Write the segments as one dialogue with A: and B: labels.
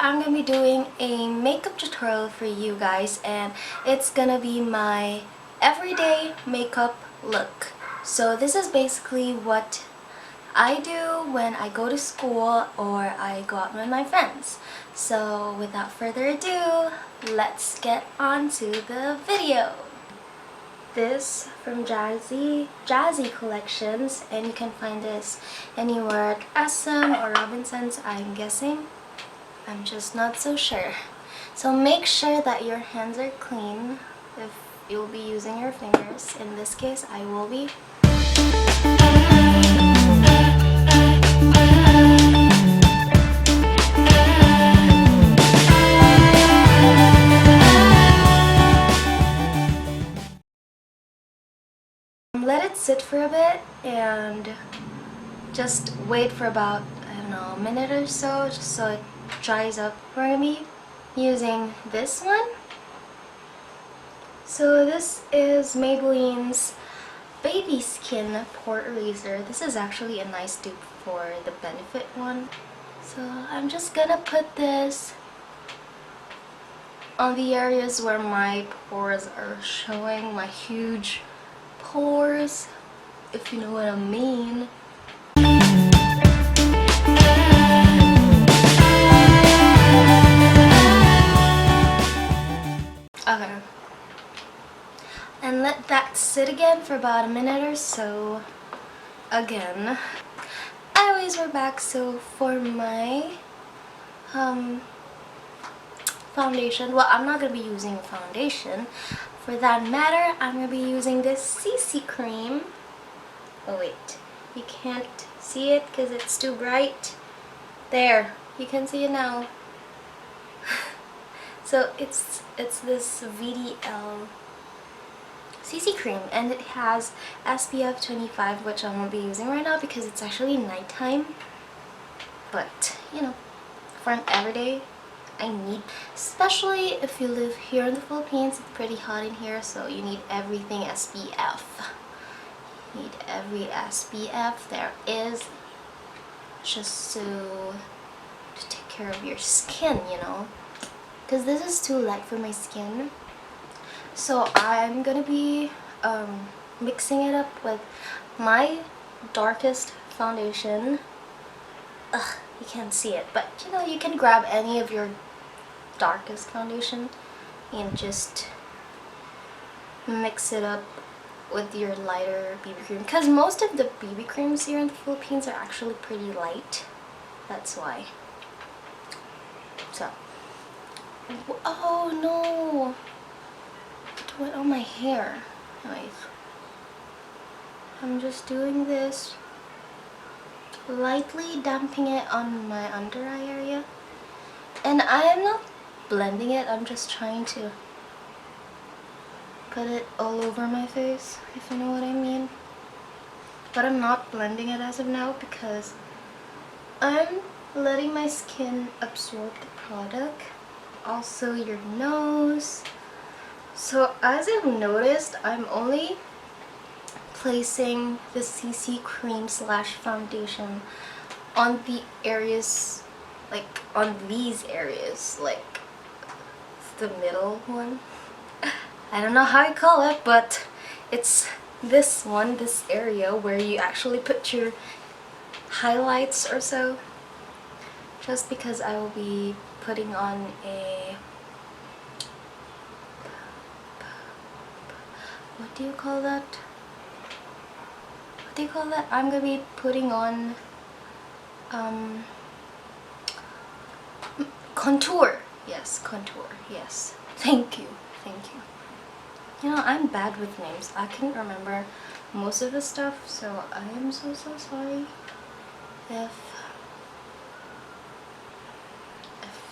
A: I'm gonna be doing a makeup tutorial for you guys, and it's gonna be my everyday makeup look. So this is basically what I do when I go to school or I go out with my friends. So without further ado, let's get on to the video. This from Jazzy collections, and you can find this anywhere at SM or Robinsons, I'm guessing. I'm just not so sure. So make sure that your hands are clean if you'll be using your fingers. In this case, I will be. Let it sit for a bit and just wait for about, I don't know, a minute or so, just so it dries up. We're gonna be using this one. So this is Maybelline's Baby Skin Pore Eraser. This is actually a nice dupe for the Benefit one. So I'm just gonna put this on the areas where my pores are showing, my huge pores, if you know what I mean. Okay. And let that sit again for about a minute or so. Again. Anyways, we're back. So for my foundation, well, I'm not going to be using a foundation. For that matter, I'm going to be using this CC Cream. Oh wait, you can't see it because it's too bright. There, you can see it now. So it's this VDL CC Cream, and it has SPF 25, which I'm going to be using right now because it's actually nighttime. But, you know, for an everyday, I need, especially if you live here in the Philippines, it's pretty hot in here, so you need everything SPF. You need every SPF there is, just to take care of your skin, you know, because this is too light for my skin. So I'm gonna be mixing it up with my darkest foundation. Ugh, you can't see it, but you know, you can grab any of your darkest foundation and just mix it up with your lighter BB cream, because most of the BB creams here in the Philippines are actually pretty light. That's why. So, oh no, do it on my hair. Nice. I'm just doing this, lightly damping it on my under eye area, and I am not blending it, I'm just trying to put it all over my face, if you know what I mean. But I'm not blending it as of now because I'm letting my skin absorb the product. Also your nose. So as I've noticed, I'm only placing the CC Cream / foundation on the areas, like on these areas, like the middle one. I don't know how you call it, but it's this one, this area where you actually put your highlights or so. Just because I will be putting on a, what do you call that? What do you call that? I'm gonna be putting on contour. Yes, contour. Yes. Thank you. Thank you. You know, I'm bad with names. I can't remember most of the stuff, so I am so sorry if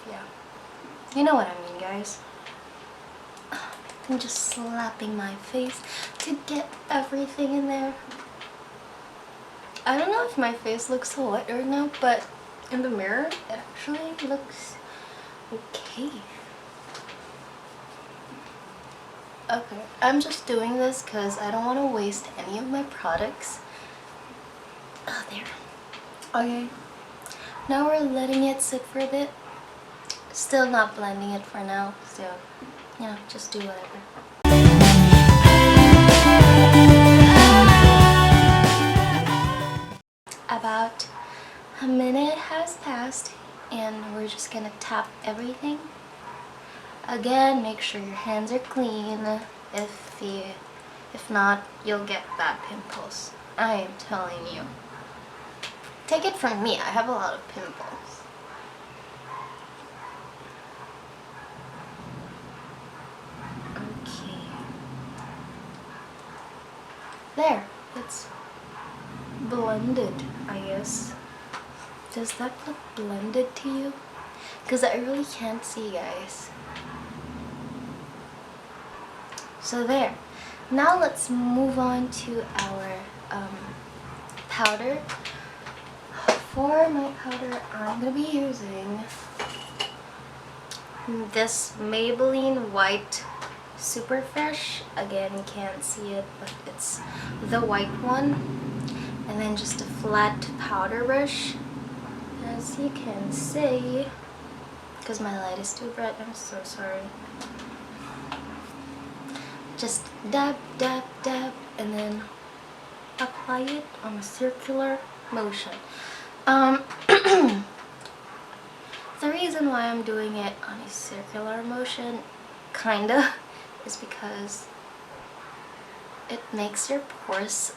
A: yeah. You know what I mean, guys. I'm just slapping my face to get everything in there. I don't know if my face looks so wet right now, but in the mirror, it actually looks okay. Okay, I'm just doing this because I don't want to waste any of my products. Oh, there. Okay, now we're letting it sit for a bit. Still not blending it for now, so you know, just do whatever. About a minute has passed and we're just gonna tap everything. Again, make sure your hands are clean. If not, you'll get bad pimples. I am telling you. Take it from me, I have a lot of pimples. Okay. There, it's blended, I guess. Does that look blended to you? Because I really can't see, guys. So there. Now let's move on to our powder. For my powder, I'm going to be using this Maybelline White Superfresh. Again, you can't see it, but it's the white one. And then just a flat powder brush. As you can see, because my light is too bright, I'm so sorry. Just dab, dab, dab, and then apply it on a circular motion. The reason why I'm doing it on a circular motion, kinda, is because it makes your pores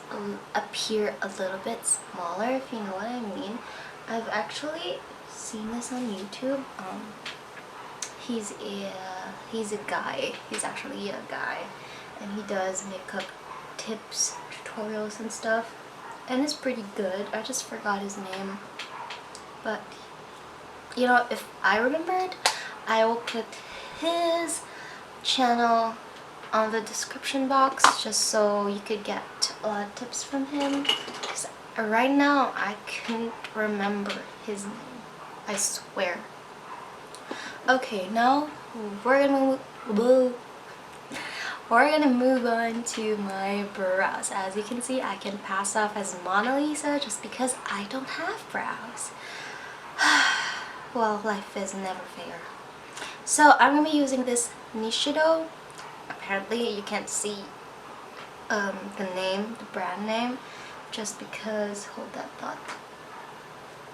A: appear a little bit smaller, if you know what I mean. I've actually seen this on YouTube. He's a guy. He's actually a guy, and he does makeup tips, tutorials, and stuff. And it's pretty good. I just forgot his name. But you know, if I remembered, I will put his channel on the description box just so you could get a lot of tips from him. Because right now I can't remember his name. I swear. Okay, now we're gonna move on to my brows. As you can see, I can pass off as Mona Lisa just because I don't have brows. Well, life is never fair. So I'm gonna be using this Nichido. Apparently you can't see the name, the brand name, just because, hold that thought.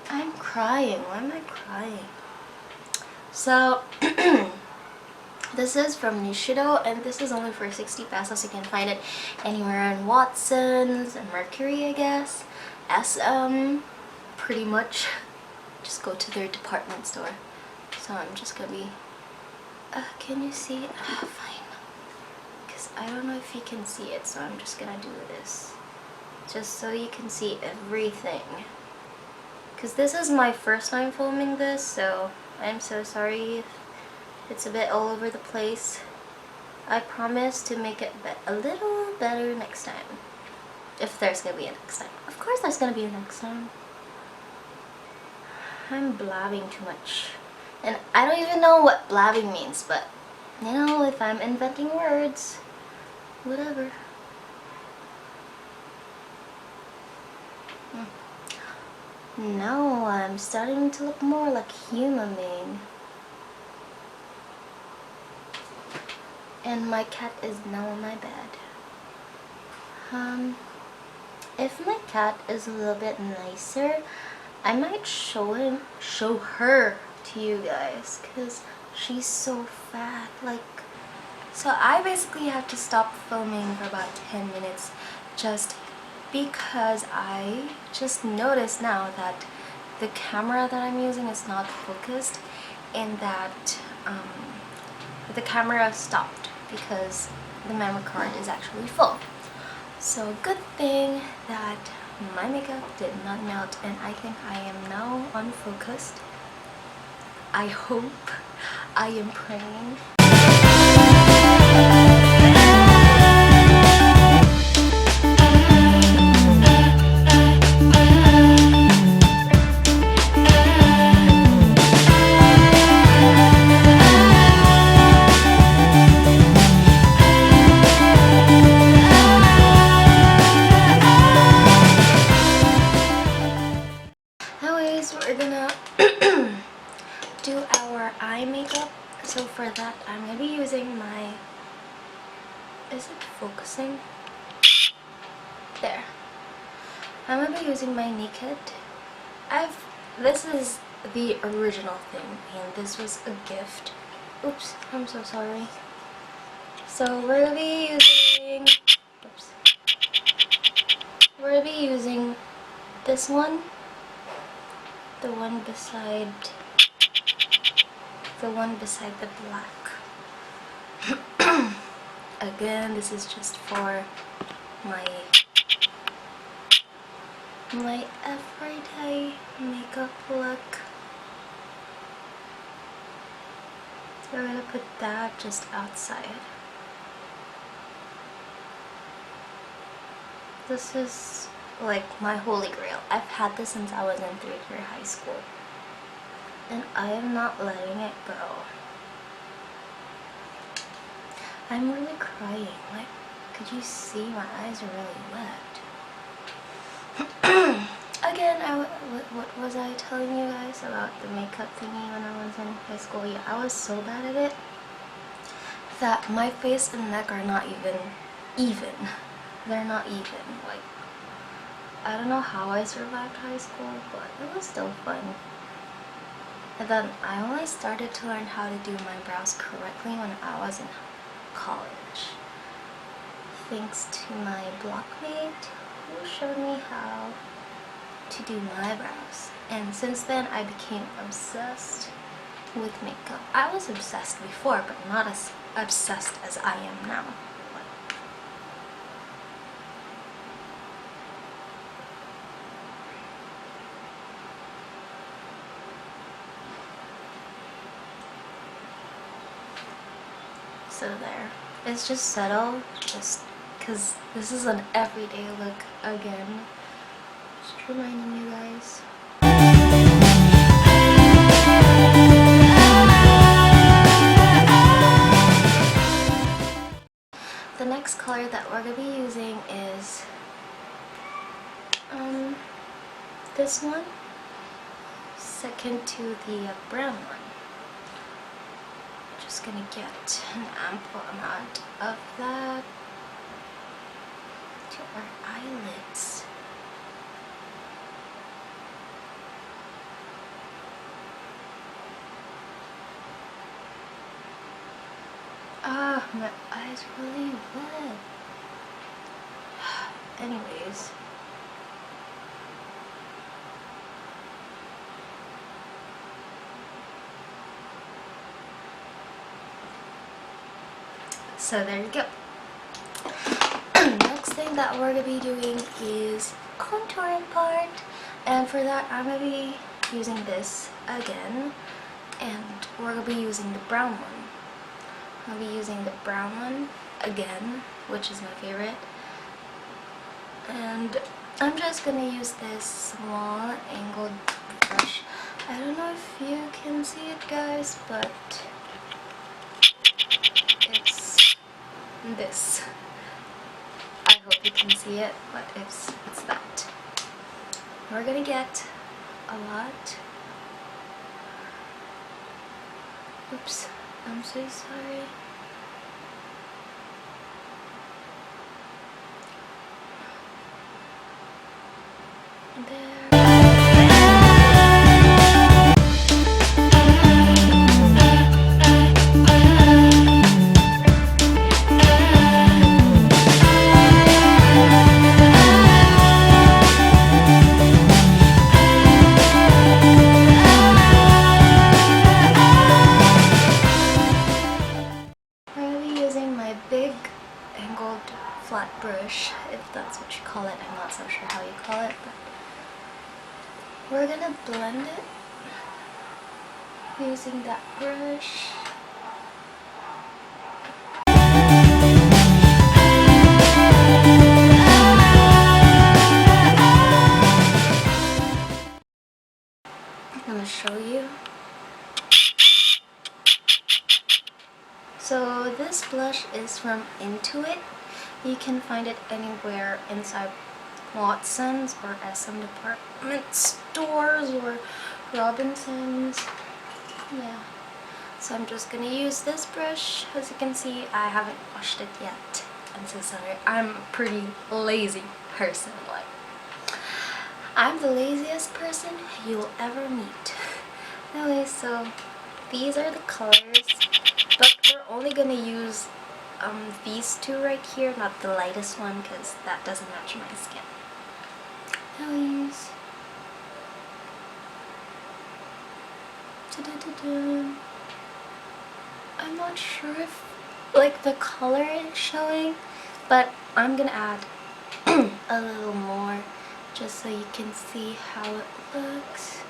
A: I'm crying. Why am I crying? So this is from Nichido, and this is only for 60 pesos. You can find it anywhere in Watson's and Mercury, I guess. SM, pretty much. Just go to their department store. So I'm just gonna be, can you see it? Fine. Because I don't know if you can see it, so I'm just gonna do this. Just so you can see everything. Because this is my first time filming this, so I'm so sorry if it's a bit all over the place. I promise to make it a little better next time. If there's gonna be a next time. Of course there's gonna be a next time. I'm blabbing too much. And I don't even know what blabbing means, but you know, if I'm inventing words, whatever. Now I'm starting to look more like human being. And my cat is now on my bed. If my cat is a little bit nicer, I might show her to you guys, because she's so fat. Like, so I basically have to stop filming for about 10 minutes just because I just noticed now that the camera that I'm using is not focused, and that the camera stopped because the memory card is actually full. So good thing that my makeup did not melt, and I think I am now unfocused. I hope. I am praying. do our eye makeup. So for that, I'm going to be using my... Is it focusing? There. I'm going to be using my Naked. This is the original thing, and this was a gift. Oops, I'm so sorry. So we're going to be using... Oops. We're going to be using this one. The one beside the black. Again, this is just for my everyday makeup look. So we're gonna put that just outside. This is like my holy grail. I've had this since I was in 3rd year high school, and I am not letting it go. I'm really crying. Like, could you see my eyes are really wet? Again, what was I telling you guys about the makeup thingy when I was in high school? Yeah, I was so bad at it that my face and neck are not even. They're not even. Like, I don't know how I survived high school, but it was still fun. And then I only started to learn how to do my brows correctly when I was in college, thanks to my blockmate who showed me how to do my brows. And since then I became obsessed with makeup. I was obsessed before, but not as obsessed as I am now. So there. It's just subtle, just because this is an everyday look again. Just reminding you guys. The next color that we're going to be using is this one, second to the brown one. Just gonna get an ample amount of that to our eyelids. Ah, my eyes really wet. Anyways. So there you go. Next thing that we're going to be doing is contouring part. And for that, I'm going to be using this again. And we're going to be using the brown one. I'll be using the brown one again, which is my favorite. And I'm just going to use this small angled brush. I don't know if you can see it, guys, but it's this. I hope you can see it, but it's that. We're going to get a lot. Oops, I'm so sorry. There. Flat brush, if that's what you call it. I'm not so sure how you call it, but we're gonna blend it using that brush. I'm gonna show you. So this blush is from Into It. You can find it anywhere inside Watson's or SM department stores or Robinson's. yeah. So I'm just gonna use this brush. As you can see, I haven't washed it yet. I'm so sorry. I'm a pretty lazy person. Like, I'm the laziest person you'll ever meet. Anyway, so these are the colors, but we're only gonna use these two right here, not the lightest one, because that doesn't match my skin. I'll use I'm not sure if like the color is showing, but I'm gonna add a little more just so you can see how it looks.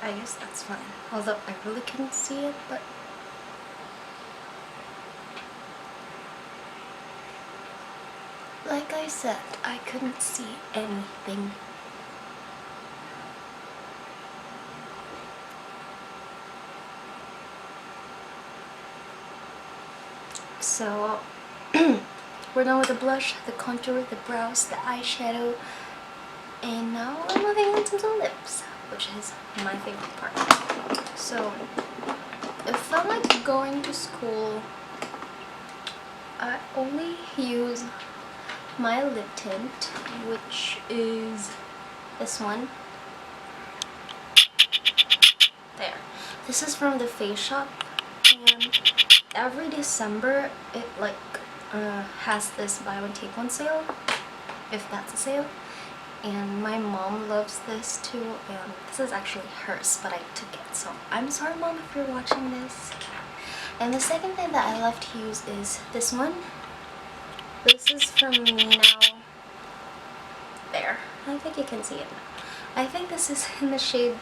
A: I guess that's fine, although I really couldn't see it, but like I said, I couldn't see anything. So we're done with the blush, the contour, the brows, the eyeshadow, and now we're moving on to the lips, which is my favorite part. So if I'm like going to school, I only use my lip tint, which is this one. There. This is from the Face Shop, and every December it like has this buy one take one sale, if that's a sale. And my mom loves this too, and this is actually hers, but I took it, so I'm sorry mom if you're watching this. And the second thing that I love to use is this one. This is from Menow. There, I think you can see it now. I think this is in the shade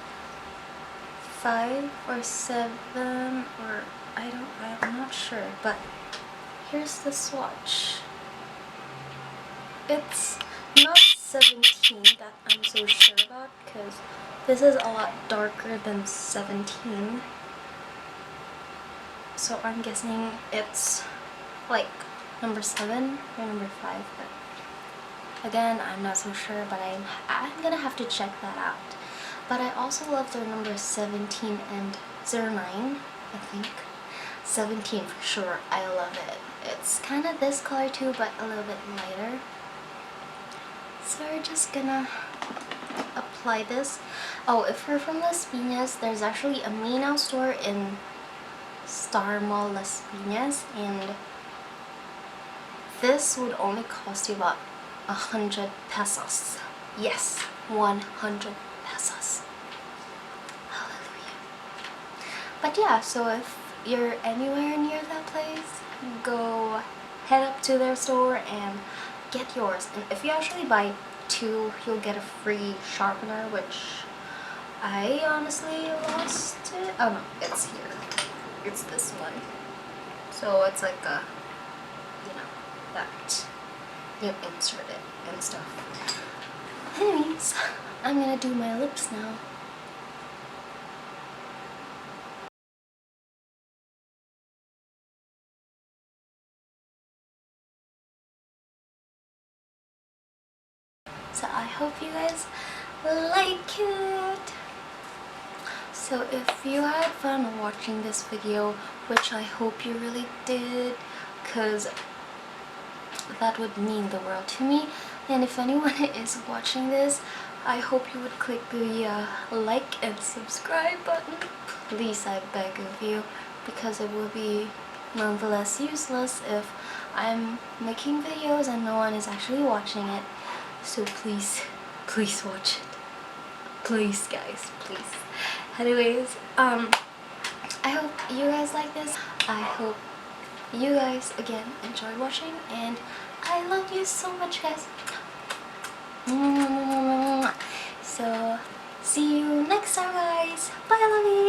A: 5 or 7, or I'm not sure, but here's the swatch. It's not 17 that I'm so sure about, because this is a lot darker than 17. So I'm guessing it's like number 7 or number 5, but again, I'm not so sure, but I'm gonna have to check that out. But I also love their number 17 and 09, I think. 17 for sure, I love it. It's kind of this color too, but a little bit lighter. So we're just gonna apply this. Oh, if you're from Las Pinas, there's actually a Menow store in Starmall Las Pinas, and this would only cost you about 100 pesos. Yes, 100 pesos. Hallelujah. But yeah, so if you're anywhere near that place, go head up to their store and get yours. And if you actually buy 2, you'll get a free sharpener, which I honestly lost it. Oh no, it's here. It's this one. So it's like a, you know, that you insert it and stuff. Anyways, I'm gonna do my lips now. So I hope you guys like it. So if you had fun watching this video, which I hope you really did, because that would mean the world to me, and if anyone is watching this, I hope you would click the like and subscribe button. Please, I beg of you, because it will be nonetheless useless if I'm making videos and no one is actually watching it. So please, please watch it. Please guys, please. Anyways, I hope you guys like this. I hope you guys again enjoyed watching, and I love you so much, guys. So see you next time, guys. Bye, I love you.